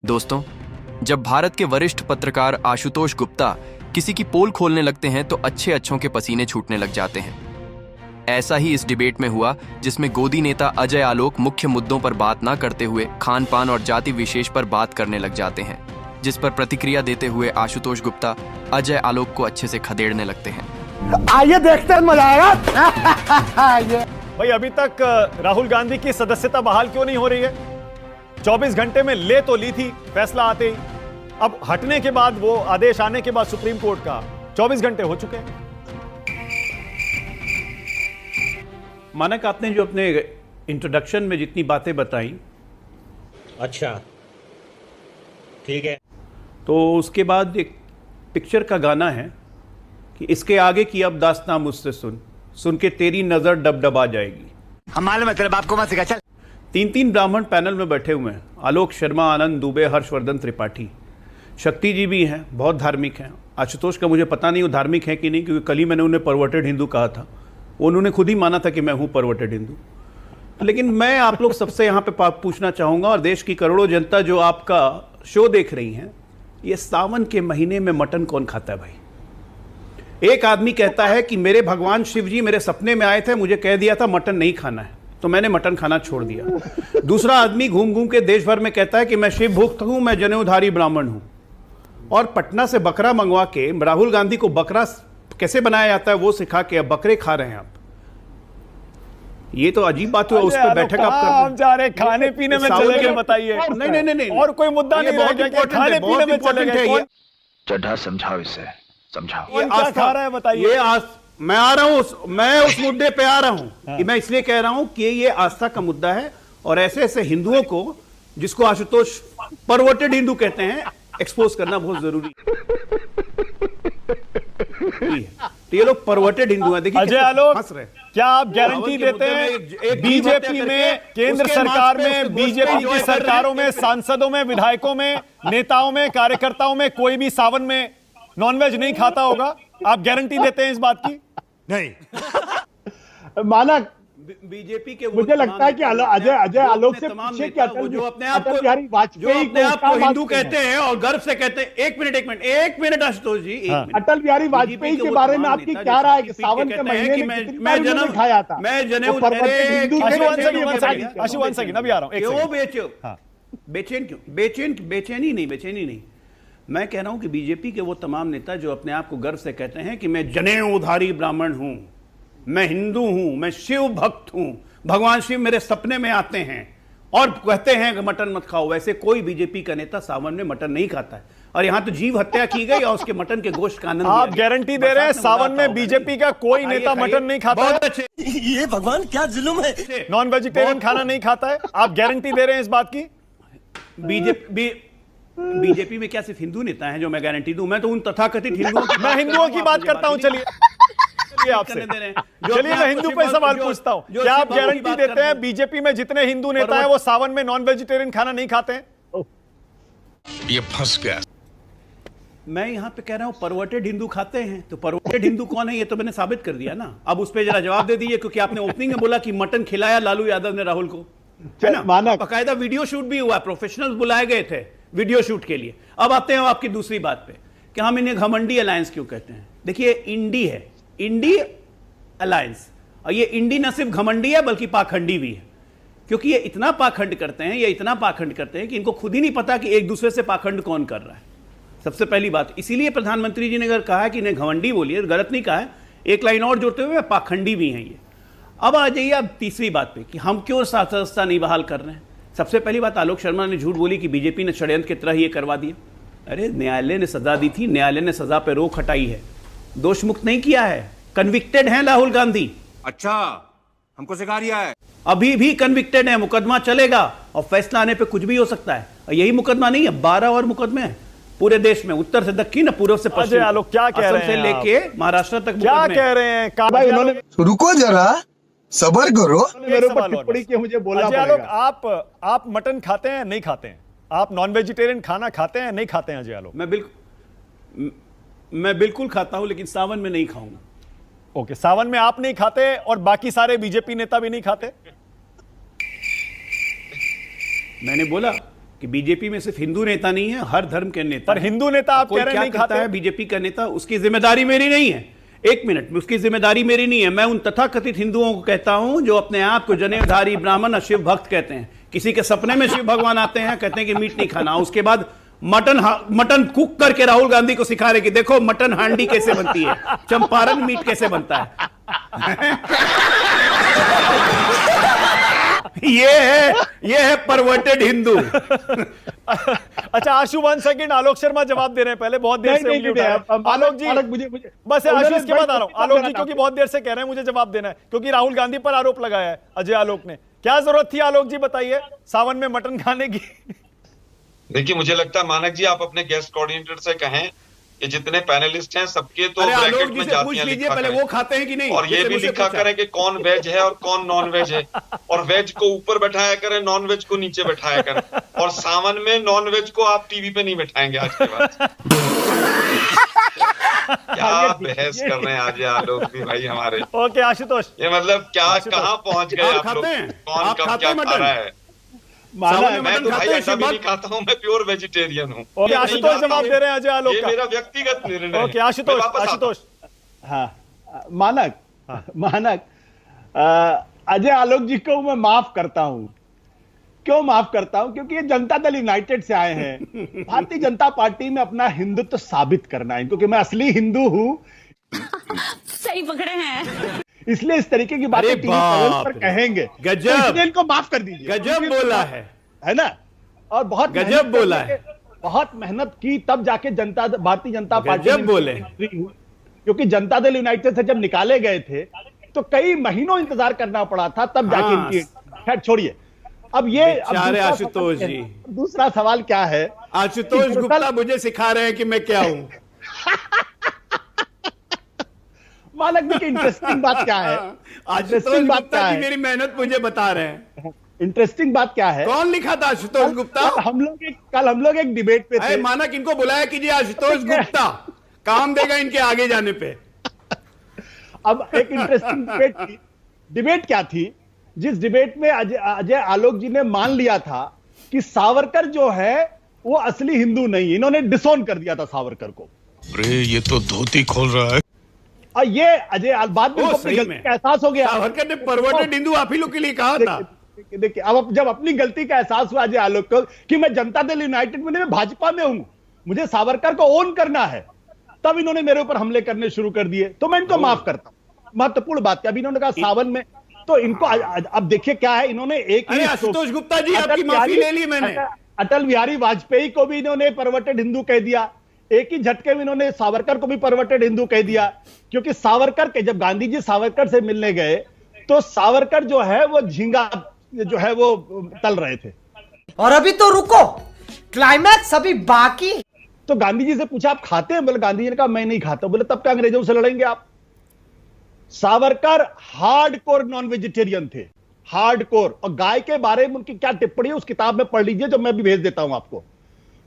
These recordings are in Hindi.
दोस्तों, जब भारत के वरिष्ठ पत्रकार आशुतोष गुप्ता किसी की पोल खोलने लगते हैं तो अच्छे अच्छों के पसीने छूटने लग जाते हैं। ऐसा ही इस डिबेट में हुआ, जिसमें गोदी नेता अजय आलोक मुख्य मुद्दों पर बात ना करते हुए खान पान और जाति विशेष पर बात करने लग जाते हैं, जिस पर प्रतिक्रिया देते हुए आशुतोष गुप्ता अजय आलोक को अच्छे से खदेड़ने लगते हैं। आइए देखते हैं, मजा आएगा। भाई अभी तक राहुल गांधी की सदस्यता बहाल क्यों नहीं हो रही है? 24 घंटे में ले तो ली थी फैसला आते ही, अब हटने के बाद, वो आदेश आने के बाद सुप्रीम कोर्ट का 24 घंटे हो चुके हैं। मानक, आपने जो अपने इंट्रोडक्शन में जितनी बातें बताई, अच्छा ठीक है, तो उसके बाद एक पिक्चर का गाना है कि इसके आगे की अब दास्तां मुझसे सुन के तेरी नजर डबडबा जाएगी। हमारे मतलब आपको मत सिखा, चल। 3 ब्राह्मण पैनल में बैठे हुए हैं, आलोक शर्मा, आनंद दुबे, हर्षवर्धन त्रिपाठी। शक्ति जी भी हैं, बहुत धार्मिक हैं। आशुतोष का मुझे पता नहीं वो धार्मिक है कि नहीं, क्योंकि कल ही मैंने उन्हें परवर्टेड हिंदू कहा था, उन्होंने खुद ही माना था कि मैं हूं परवर्टेड हिंदू। लेकिन मैं आप लोग सबसे यहाँ पे पूछना चाहूंगा, और देश की करोड़ों जनता जो आपका शो देख रही हैं, ये सावन के महीने में मटन कौन खाता है भाई? एक आदमी कहता है कि मेरे भगवान शिव जी मेरे सपने में आए थे, मुझे कह दिया था मटन नहीं खाना है, तो मैंने मटन खाना छोड़ दिया। दूसरा आदमी घूम घूम के देश भर में कहता है कि मैं शिव भक्त हूं, मैं जनेऊधारी ब्राह्मण हूं, और पटना से बकरा मंगवा के राहुल गांधी को बकरा कैसे बनाया जाता है वो सिखा के अब बकरे खा रहे हैं आप। ये तो अजीब बात हुआ। उस पर बैठक आप कर हम जा रहे खाने पीने में चले गए, बताइए। नहीं, और कोई मुद्दा नहीं रह गया कि खाने पीने में चले गए। चड्ढा समझाओ इसे, समझाओ। कौन क्या खा रहा है बताइए। मैं आ रहा हूं, मैं उस मुद्दे पे आ रहा हूं। मैं इसलिए कह रहा हूं कि ये आस्था का मुद्दा है, और ऐसे ऐसे हिंदुओं को, जिसको आशुतोष परवर्टेड हिंदू कहते हैं, एक्सपोज करना बहुत जरूरी है। तो ये लोग परवर्टेड हिंदू हैं। देखिए अजय आलोक, हंस रहे हैं। क्या आप गारंटी देते हैं बीजेपी में, केंद्र सरकार में, बीजेपी की सरकारों में, सांसदों में, विधायकों में, नेताओं में, कार्यकर्ताओं में कोई भी सावन में नॉनवेज नहीं खाता होगा? आप गारंटी देते हैं इस बात की? नहीं। मानक, बीजेपी के मुझे लगता है कि अजय आलोक से पूछे कि जो अपने आप को हिंदू कहते हैं और गर्व से कहते हैं। एक मिनट आशुतोष जी, अटल बिहारी वाजपेयी के बारे में आपकी क्या राय है कि सावन के महीने में मैं जन्म खाया था, मैं जनेऊ अभी आ रहा हूं। क्यों बेचैन क्यों? बेचैनी नहीं। मैं कह रहा हूं कि बीजेपी के वो तमाम नेता जो अपने आप को गर्व से कहते हैं कि मैं जनेऊधारी ब्राह्मण हूं, मैं हिंदू हूं, मैं शिव भक्त हूं, भगवान शिव मेरे सपने में आते हैं, और कहते हैं कि मटन मत खाओ, वैसे कोई बीजेपी का नेता सावन में मटन नहीं खाता है। और यहां तो जीव हत्या की गई और उसके मटन के गोश्त का आनंद। आप गारंटी दे रहे हैं सावन में बीजेपी का कोई नेता मटन नहीं खाता? बहुत अच्छे। ये भगवान क्या जुल्म है। नॉन वेजिटेरियन खाना नहीं खाता है? आप गारंटी दे रहे हैं इस बात की? बीजेपी में क्या सिर्फ हिंदू नेता हैं जो मैं गारंटी दूं? मैं तो उन तथाकथित हिंदुओं की मैं हिंदुओं की बात करता हूं। चलिए आपसे, चलिए मैं हिंदू पे सवाल पूछता हूं। क्या आप गारंटी देते हैं बीजेपी में जितने हिंदू नेता हैं वो सावन में नॉन वेजिटेरियन खाना नहीं खाते हैं? ये फंस गया। मैं यहां पे कह रहा हूं परवर्टेड हिंदू खाते हैं, तो परवर्टेड हिंदू कौन है ये तो मैंने साबित कर दिया ना। अब उस पर जरा जवाब दे दीजिए, क्योंकि आपने ओपनिंग में बोला कि मटन खिलाया लालू यादव ने राहुल को, है ना? बाकायदा वीडियो शूट भी हुआ, प्रोफेशनल्स बुलाए गए थे वीडियो शूट के लिए। अब आते हैं आपकी दूसरी बात पे कि हम इन्हें घमंडी अलायंस क्यों कहते हैं। देखिए, इंडी है, इंडी अलायंस, और ये इंडी न सिर्फ घमंडी है बल्कि पाखंडी भी है, क्योंकि ये इतना पाखंड करते हैं कि इनको खुद ही नहीं पता कि एक दूसरे से पाखंड कौन कर रहा है। सबसे पहली बात, इसीलिए प्रधानमंत्री जी ने अगर कहा कि इन्हें घमंडी बोलिए, गलत नहीं कहा है, एक लाइन और जोड़ते हुए पाखंडी भी हैं ये। अब आ जाइए अब तीसरी बात पे कि हम क्यों सदस्यता नहीं बहाल कर रहे हैं। सबसे पहली बात, आलोक शर्मा ने झूठ बोली कि बीजेपी ने षड्यंत्र की तरह ये करवा दिया। अरे न्यायालय ने सजा दी थी, न्यायालय ने सजा पे रोक हटाई है, दोष मुक्त नहीं किया है। कन्विक्टेड हैं राहुल गांधी। अच्छा, हमको सिखा रिया है। अभी भी कन्विक्टेड है, मुकदमा चलेगा और फैसला आने पे कुछ भी हो सकता है। और यही मुकदमा नहीं है, 12 और मुकदमे हैं पूरे देश में, उत्तर से दक्षिण, पूर्व से पश्चिम। आलोक क्या कह रहे हैं? से लेके महाराष्ट्र तक क्या कह रहे हैं? रुको जरा, सबर करो। मेरे ऊपर टिप्पणी की मुझे बोलना पड़ेगा। आप मटन खाते हैं नहीं खाते हैं? आप नॉन वेजिटेरियन खाना खाते हैं नहीं खाते हैं? अजय आलोक, मैं बिल्कुल खाता हूं, लेकिन सावन में नहीं खाऊंगा। ओके, सावन में आप नहीं खाते और बाकी सारे बीजेपी नेता भी नहीं खाते? मैंने बोला कि बीजेपी में सिर्फ हिंदू नेता नहीं है, हर धर्म के नेता। पर हिंदू नेता आप कह रहे हैं नहीं खाता है बीजेपी का नेता, उसकी जिम्मेदारी मेरी नहीं है। एक मिनट में, उसकी जिम्मेदारी मेरी नहीं है। मैं उन तथाकथित हिंदुओं को कहता हूं जो अपने आप को जनेऊधारी ब्राह्मण और शिव भक्त कहते हैं। किसी के सपने में शिव भगवान आते हैं, कहते हैं कि मीट नहीं खाना, उसके बाद मटन कुक करके राहुल गांधी को सिखा रहे कि देखो मटन हांडी कैसे बनती है, चंपारण मीट कैसे बनता है। ये है परवर्टेड हिंदू। अच्छा आशु, 1 सेकंड, आलोक शर्मा जवाब दे रहे हैं। पहले बहुत देर से आलोक जी, बस आशीष के बाद आ रहा हूं। आलोक जी क्योंकि बहुत देर से कह रहे हैं मुझे जवाब देना है, क्योंकि राहुल गांधी पर आरोप लगाया है अजय आलोक ने। क्या जरूरत थी आलोक जी, बताइए, सावन में मटन खाने की? देखिए, मुझे लगता है मानक जी आप अपने गेस्ट कोऑर्डिनेटर से कहें कि जितने पैनलिस्ट हैं सबके तो ब्रैकेट में जातियां लिखा पहले वो खाते हैं कि नहीं, और ये भी लिखा करें कि कौन वेज है और कौन नॉन वेज है, और वेज को ऊपर बैठाया करें, नॉन वेज को नीचे बैठाया करें, और सावन में नॉन वेज को आप टीवी पे नहीं बैठाएंगे आज के बाद। क्या बहस कर रहे हैं आज आलोक भी भाई हमारे। ओके आशुतोष, ये मतलब क्या कहाँ पहुंच गए आप लोग, कौन कब क्या खा रहा है? मैं तो भाई अंडा भी नहीं खाता हूँ, मैं प्योर वेजिटेरियन हूँ। ओके आशुतोष जवाब दे रहे हैं अजय आलोक का। ये मेरा व्यक्तिगत निर्णय है। ओके आशुतोष। हाँ मानक अजय आलोक जी को मैं माफ करता हूं। क्यों माफ करता हूं? क्योंकि ये जनता दल यूनाइटेड से आए हैं, भारतीय जनता पार्टी में अपना हिंदुत्व साबित करना है, क्योंकि मैं असली हिंदू हूं। सही पकड़े हैं, इसलिए इस तरीके की बातें टीवी पर कहेंगे। गजब, तो इनको माफ कर दीजिए। गजब बोला है ना? और बहुत गजब बोला है, बहुत मेहनत की तब जाके भारतीय जनता पार्टी गजब बोले। क्योंकि जनता दल यूनाइटेड से जब निकाले गए थे तो कई महीनों इंतजार करना पड़ा था, तब जाके इनकी। खैर छोड़िए, अब ये आशुतोष जी, दूसरा सवाल क्या है? आशुतोष गुप्ता मुझे सिखा रहे हैं कि मैं क्या हूं। मानक देखिए, इंटरेस्टिंग बात क्या है? आशुतोष गुप्ता जी मेरी मेहनत मुझे बता रहे हैं। इंटरेस्टिंग बात क्या है? कौन लिखा था आशुतोष गुप्ता? कल हम लोग एक डिबेट पे थे। मानक इनको बुलाया कीजिए, आशुतोष गुप्ता काम देगा इनके आगे जाने पे। अब एक इंटरेस्टिंग डिबेट क्या थी, जिस डिबेट में अजय आलोक जी ने मान लिया था कि सावरकर जो है वो असली हिंदू नहीं, इन्होंने डिसोन कर दिया था सावरकर को। अरे ये तो धोती खोल रहा है। और ये अजय बाद में एहसास हो गया, सावरकर ने परवर्टेड हिंदू आप ही लोग के लिए कहा था। देखिए, अब जब अपनी गलती का एहसास हुआ अजय आलोक को कि मैं जनता दल यूनाइटेड में, मैं भाजपा में हूं, मुझे सावरकर को ओन करना है, तब इन्होंने मेरे ऊपर हमले करने शुरू कर दिए। तो मैं इनको माफ करता हूं। महत्वपूर्ण बात क्या, अभी इन्होंने कहा सावन में, तो इनको अब देखिए क्या है, इन्होंने एक ही आशुतोष गुप्ता जी आपकी माफी ले ली मैंने। अटल बिहारी वाजपेयी को भी इन्होंने परवर्टेड हिंदू कह दिया, एक ही झटके में इन्होंने सावरकर को भी परवर्टेड हिंदू कह दिया। क्योंकि सावरकर के, जब गांधी जी सावरकर से मिलने गए तो सावरकर जो है वो झींगा जो है वो तल रहे थे। और अभी तो रुको, क्लाइमैक्स अभी बाकी। तो गांधी जी से पूछा आप खाते हैं? बोले, गांधी जी ने कहा मैं नहीं खाता। बोले तब क्या अंग्रेजों से लड़ेंगे आप? सावरकर हार्डकोर नॉन वेजिटेरियन थे, हार्डकोर। और गाय के बारे में उनकी क्या टिप्पणी है उस किताब में पढ़ लीजिए, जो मैं भी भेज देता हूं आपको।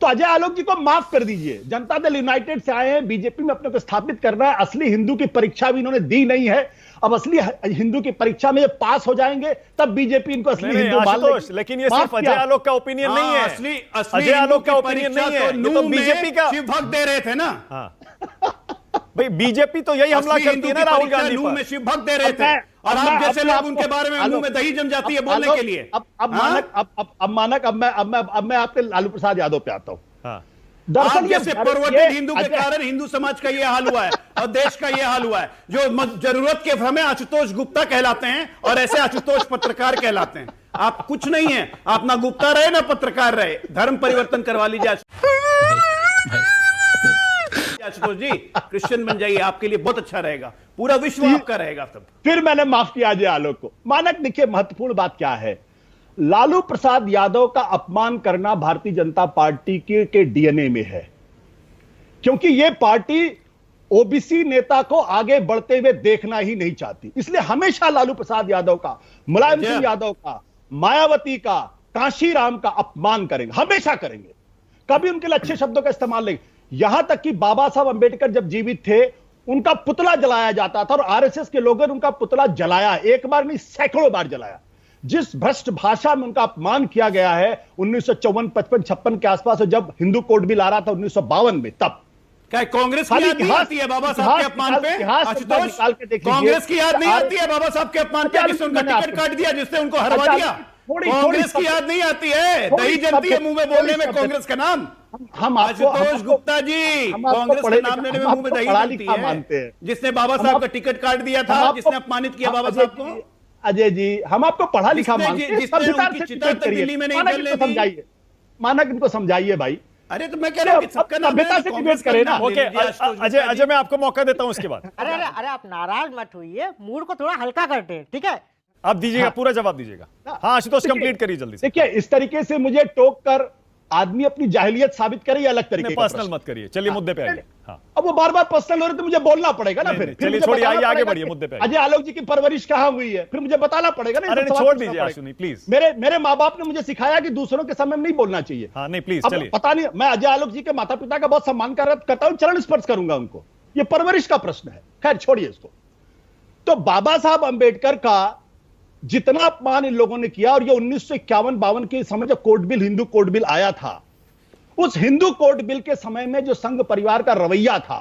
तो अजय आलोक जी को माफ कर दीजिए। जनता दल यूनाइटेड से आए हैं, बीजेपी में अपने को स्थापित करना है। असली हिंदू की परीक्षा भी इन्होंने दी नहीं है। अब असली हिंदू की परीक्षा में पास हो जाएंगे तब बीजेपी इनको असली हिंदू मान लेगी। लेकिन ये सिर्फ अजय आलोक का ओपिनियन नहीं है, असली अजय आलोक का ओपिनियन नहीं है, ये तो बीजेपी का। शिव भक्त दे रहे थे ना। भाई बीजेपी तो यही हमला करती है ना राहुल गांधी पर। में शिव भक्त दे रहे थे, और आप जैसे लोग उनके बारे में मुंह में दही जम जाती है बोलने के लिए। अब मैं आपके लालू प्रसाद यादव पे आता हूं। आप जैसे परवर्टेड हिंदू के कारण हिंदू समाज का यह हाल हुआ है और देश का यह हाल हुआ है। जो जरूरत के समय आशुतोष गुप्ता कहलाते हैं और ऐसे आशुतोष पत्रकार कहलाते हैं। आप कुछ नहीं है, आप ना गुप्ता रहे ना पत्रकार रहे, धर्म परिवर्तन करवा लीजिए आशुतोष जी, क्रिश्चियन बन जाइए, आपके लिए बहुत अच्छा रहेगा, पूरा विश्व आपका रहेगा तब। फिर मैंने माफ किया अजय आलोक को। मानक देखिए, महत्वपूर्ण बात क्या है, लालू प्रसाद यादव का अपमान करना भारतीय जनता पार्टी के डीएनए में है। क्योंकि यह पार्टी ओबीसी नेता को आगे बढ़ते हुए देखना ही नहीं चाहती, इसलिए हमेशा लालू प्रसाद यादव का, मुलायम सिंह यादव का, मायावती का, कांशीराम का अपमान करेंगे, हमेशा करेंगे। कभी उनके लिए अच्छे शब्दों का इस्तेमाल नहीं। यहां तक कि बाबा साहब अंबेडकर जब जीवित थे उनका पुतला जलाया जाता था और आरएसएस के लोगों ने उनका पुतला जलाया, एक बार नहीं सैकड़ों बार जलाया। जिस भ्रष्ट भाषा में उनका अपमान किया गया है 1954, 55, 56 के आसपास, जब हिंदू कोड बिल आ रहा था 1952 में, तब क्या कांग्रेस की याद नहीं आती है बाबा साहब के अपमान पे? आशुतोष, कांग्रेस की याद नहीं आती है बाबा साहब के अपमान पे, जिसने उनका टिकट काट दिया, जिसने उनको हरवा दिया? कांग्रेस की याद नहीं आती है? दही जलती है मुंह में बोलने में कांग्रेस का नाम। हम आशुतोष गुप्ता जी, कांग्रेस का नाम लेने में मुंह में दही जलती है, जिसने बाबा साहब का टिकट काट दिया था, जिसने अपमानित किया बाबा साहब को। अजय जी, हम आपको पढ़ा लिखा मानते हैं, दिल्ली में नहीं कर लेती। समझाइए, मानक इनको समझाइए भाई। अरे तो मैं कह रहा हूं कि सबका नाम सभ्यता से डिबेट करें ना। ओके, अजय मैं आपको मौका देता हूं उसके बाद। अरे आप नाराज मत होइए, मूड को थोड़ा हल्का करते, ठीक है? आप दीजिएगा, पूरा जवाब दीजिएगा। हाँ आशुतोष, कंप्लीट करिए जल्दी से। देखिए, इस तरीके से मुझे टोक कर आदमी अपनी जाहिलियत साबित करे, या अलग तरीके पर्सनल मत करिए, चलिए मुद्दे पे आइए। हाँ। अब वो बार बार पर्सनल हो रहे तो मुझे बोलना पड़ेगा ना। फिर चलिए छोड़िए, आगे बढ़िए, मुद्दे पे। अजय आलोक जी की परवरिश कहां हुई है, फिर मुझे बताना पड़ेगा ना। अरे छोड़ दीजिए आशुनी, प्लीज। मेरे माँ बाप ने मुझे सिखाया कि दूसरों के सामने नहीं बोलना चाहिए। हाँ नहीं, प्लीज चलिए। पता नहीं, मैं अजय आलोक जी के माता पिता का बहुत सम्मान करता हूं, चरण स्पर्श करूंगा उनको, ये परवरिश का प्रश्न है। खैर छोड़िए इसको। तो बाबा साहब अंबेडकर का जितना अपमान इन लोगों ने किया, और ये 1951-52 के समय जो court bill, Hindu court bill आया था, उस हिंदू कोर्ट बिल के समय में जो संघ परिवार का रवैया था,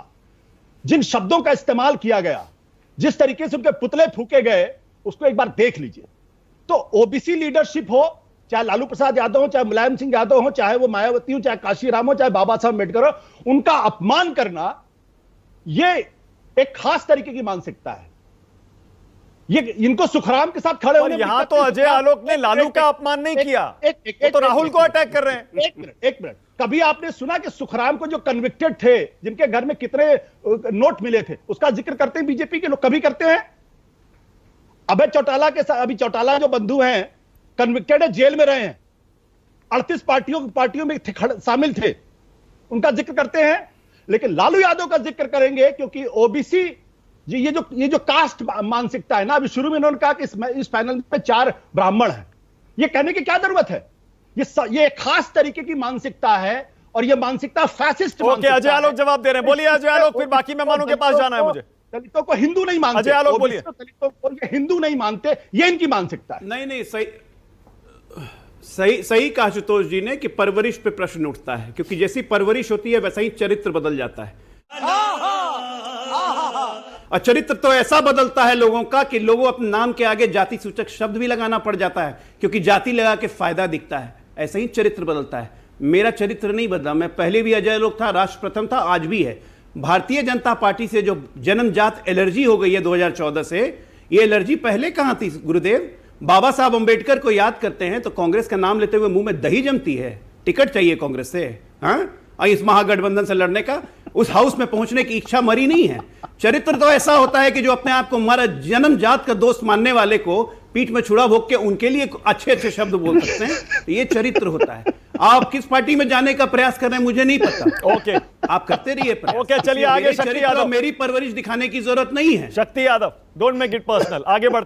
जिन शब्दों का इस्तेमाल किया गया, जिस तरीके से उनके पुतले फूके गए, उसको एक बार देख लीजिए। तो ओबीसी लीडरशिप हो, चाहे लालू प्रसाद यादव हो, चाहे मुलायम सिंह यादव हो, चाहे वो मायावती हो, चाहे काशीराम हो, चाहे बाबा साहब अम्बेडकर हो, उनका अपमान करना ये एक खास तरीके की मानसिकता है। ये इनको सुखराम के साथ खड़े होने। यहां तो अजय आलोक ने लालू का अपमान नहीं किया, वो तो राहुल को अटैक कर रहे हैं। एक मिनट, कभी आपने सुना कि सुखराम को जो कन्विक्टेड थे, जिनके घर में कितने नोट मिले थे, उसका जिक्र करते हैं बीजेपी के लोग? कभी करते हैं? अभय चौटाला के साथ, अभी चौटाला जो बंधु हैं, कन्विक्टेड है, जेल में रहे हैं, 38 पार्टियों में शामिल थे, उनका जिक्र करते हैं। लेकिन लालू यादव का जिक्र करेंगे, क्योंकि ओबीसी जी, ये जो कास्ट मानसिकता है ना, अभी शुरू में उन्होंने कहा कि इस पैनल में 4 ब्राह्मण हैं, ये कहने की क्या जरूरत है? ये खास तरीके की मानसिकता है, और ये मानसिकता फैसिस्ट। ओके, अजय आलोक जवाब दे रहे हैं, बोलिए अजय आलोक, फिर बाकी मेहमानों के पास जाना है मुझे। दलितों को हिंदू नहीं मानते, अजय आलोक बोलिए। दलितों को ये हिंदू नहीं मानते, ये इनकी मानसिकता है। नहीं, सही कहा आशुतोष जी ने कि परवरिश पे प्रश्न उठता है, क्योंकि जैसी परवरिश होती है वैसा ही चरित्र बदल जाता है। और चरित्र तो ऐसा बदलता है लोगों का कि लोगों अपने नाम के आगे जाति सूचक शब्द भी लगाना पड़ जाता है, क्योंकि जाति लगा के फायदा दिखता है। ऐसे ही चरित्र बदलता है। मेरा चरित्र नहीं बदला, मैं पहले भी अजय लोक था, राष्ट्र प्रथम था, आज भी है। भारतीय जनता पार्टी से जो जन्मजात एलर्जी हो गई है 2014 से, ये एलर्जी पहले कहां थी गुरुदेव? बाबा साहब अंबेडकर को याद करते हैं तो कांग्रेस का नाम लेते हुए मुंह में दही जमती है। टिकट चाहिए कांग्रेस से, हाँ, इस महागठबंधन से लड़ने का, उस हाउस में पहुंचने की इच्छा मरी नहीं है। चरित्र तो ऐसा होता है कि जो अपने आप को हमारा जन्मजात का दोस्त मानने वाले को पीठ में छुरा भोग के उनके लिए अच्छे अच्छे शब्द बोल सकते हैं, ये चरित्र होता है। आप किस पार्टी में जाने का प्रयास कर रहे हैं मुझे नहीं पता। ओके, आप करते रहिए प्रयास। ओके, चलिए आगे। शक्ति यादव, मेरी परवरिश दिखाने की जरूरत नहीं है। शक्ति Yadav, don't make it personal, आगे बढ़।